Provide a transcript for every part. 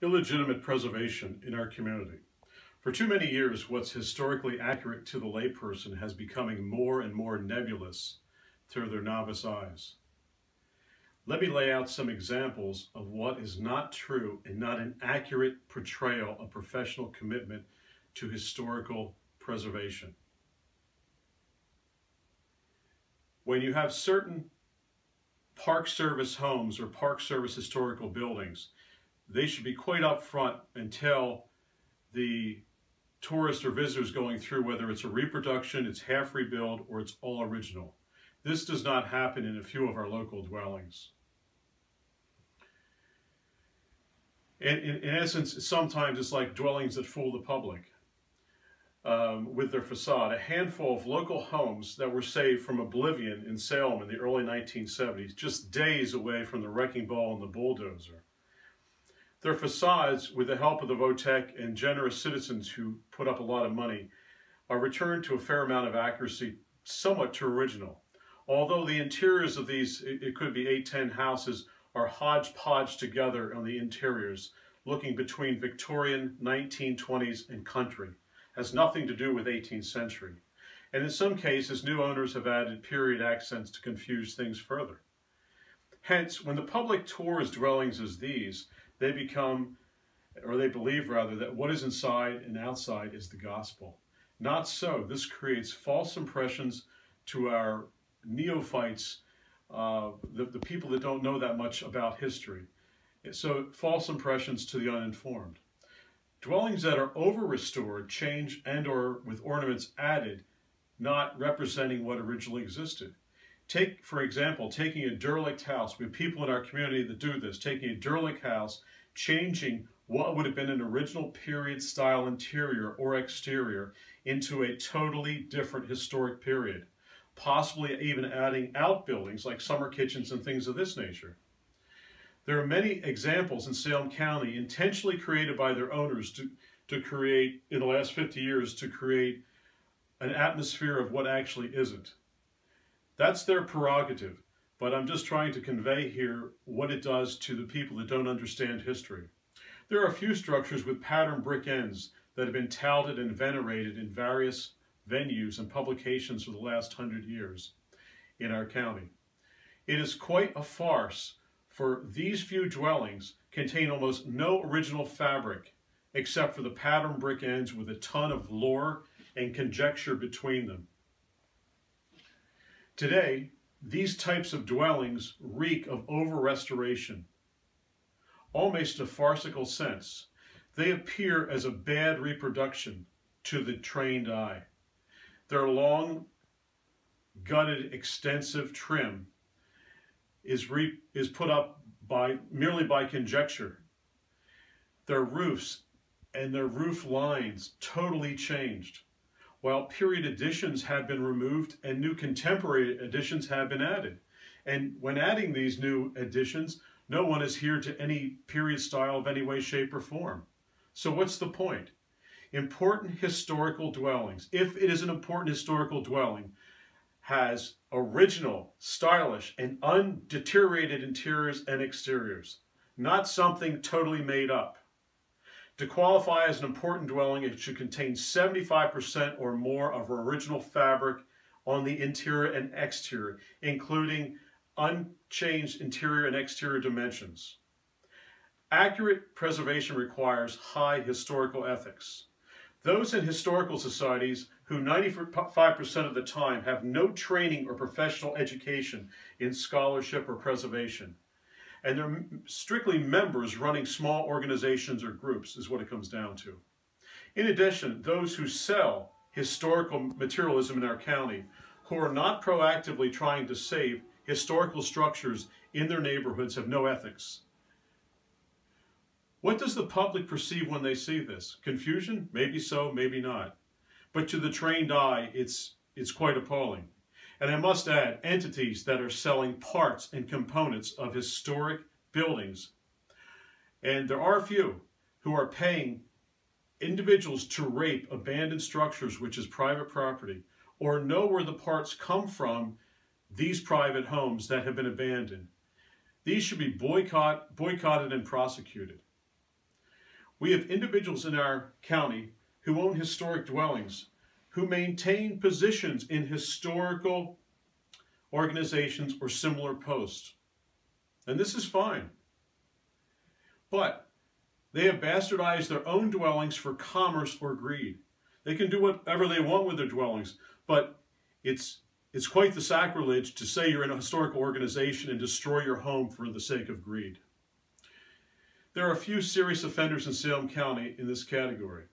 illegitimate preservation in our community. For too many years, what's historically accurate to the layperson has becoming more and more nebulous to their novice eyes. Let me lay out some examples of what is not true and not an accurate portrayal of professional commitment to historical preservation. When you have certain Park Service homes or Park Service historical buildings, they should be quite upfront and tell the tourists or visitors going through whether it's a reproduction, it's half rebuild, or it's all original. This does not happen in a few of our local dwellings. And in essence, sometimes it's like dwellings that fool the public with their facade. A handful of local homes that were saved from oblivion in Salem in the early 1970s, just days away from the wrecking ball and the bulldozer. Their facades, with the help of the VOTEC and generous citizens who put up a lot of money, are returned to a fair amount of accuracy, somewhat to original. Although the interiors of these, it could be 8-10 houses, are hodgepodge together on the interiors, looking between Victorian, 1920s, and country. Has nothing to do with 18th century. And in some cases, new owners have added period accents to confuse things further. Hence, when the public tours dwellings as these, they become, or they believe rather, that what is inside and outside is the gospel. Not so. This creates false impressions to our neophytes, the people that don't know that much about history. So false impressions to the uninformed. Dwellings that are over-restored, changed, and or with ornaments added, not representing what originally existed. Take, for example, taking a derelict house. We have people in our community that do this, taking a derelict house, changing what would have been an original period style interior or exterior into a totally different historic period, possibly even adding outbuildings like summer kitchens and things of this nature. There are many examples in Salem County intentionally created by their owners to create, in the last 50 years, to create an atmosphere of what actually isn't. That's their prerogative, but I'm just trying to convey here what it does to the people that don't understand history. There are a few structures with patterned brick ends that have been touted and venerated in various venues and publications for the last 100 years in our county. It is quite a farce, for these few dwellings contain almost no original fabric except for the patterned brick ends with a ton of lore and conjecture between them. Today, these types of dwellings reek of over-restoration, almost a farcical sense. They appear as a bad reproduction to the trained eye. Their long, gutted, extensive trim is put up merely by conjecture. Their roofs and their roof lines totally changed, while period additions have been removed and new contemporary additions have been added. And when adding these new additions, no one adhered to any period style of any way, shape, or form. So what's the point? Important historical dwellings, if it is an important historical dwelling, has original, stylish, and undeteriorated interiors and exteriors, not something totally made up. To qualify as an important dwelling, it should contain 75% or more of original fabric on the interior and exterior, including unchanged interior and exterior dimensions. Accurate preservation requires high historical ethics. Those in historical societies who 95% of the time have no training or professional education in scholarship or preservation, and they're strictly members running small organizations or groups is what it comes down to. In addition, those who sell historical materialism in our county, who are not proactively trying to save historical structures in their neighborhoods, have no ethics. What does the public perceive when they see this? Confusion? Maybe so, maybe not. But to the trained eye, it's quite appalling. And I must add, entities that are selling parts and components of historic buildings, and there are a few, who are paying individuals to rape abandoned structures, which is private property, or know where the parts come from, these private homes that have been abandoned. These should be boycotted and prosecuted. We have individuals in our county who own historic dwellings, who maintain positions in historical organizations or similar posts. And this is fine. But they have bastardized their own dwellings for commerce or greed. They can do whatever they want with their dwellings, but it's quite the sacrilege to say you're in a historical organization and destroy your home for the sake of greed. There are a few serious offenders in Salem County in this category.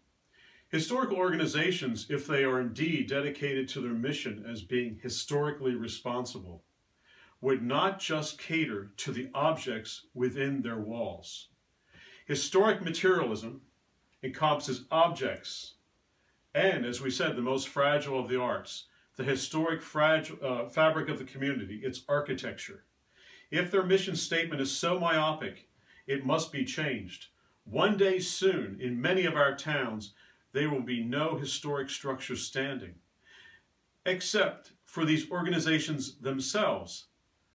Historical organizations, if they are indeed dedicated to their mission as being historically responsible, would not just cater to the objects within their walls. Historic materialism encompasses objects and, as we said, the most fragile of the arts, the historic fabric of the community, its architecture. If their mission statement is so myopic, it must be changed. One day soon, in many of our towns, there will be no historic structure standing, except for these organizations themselves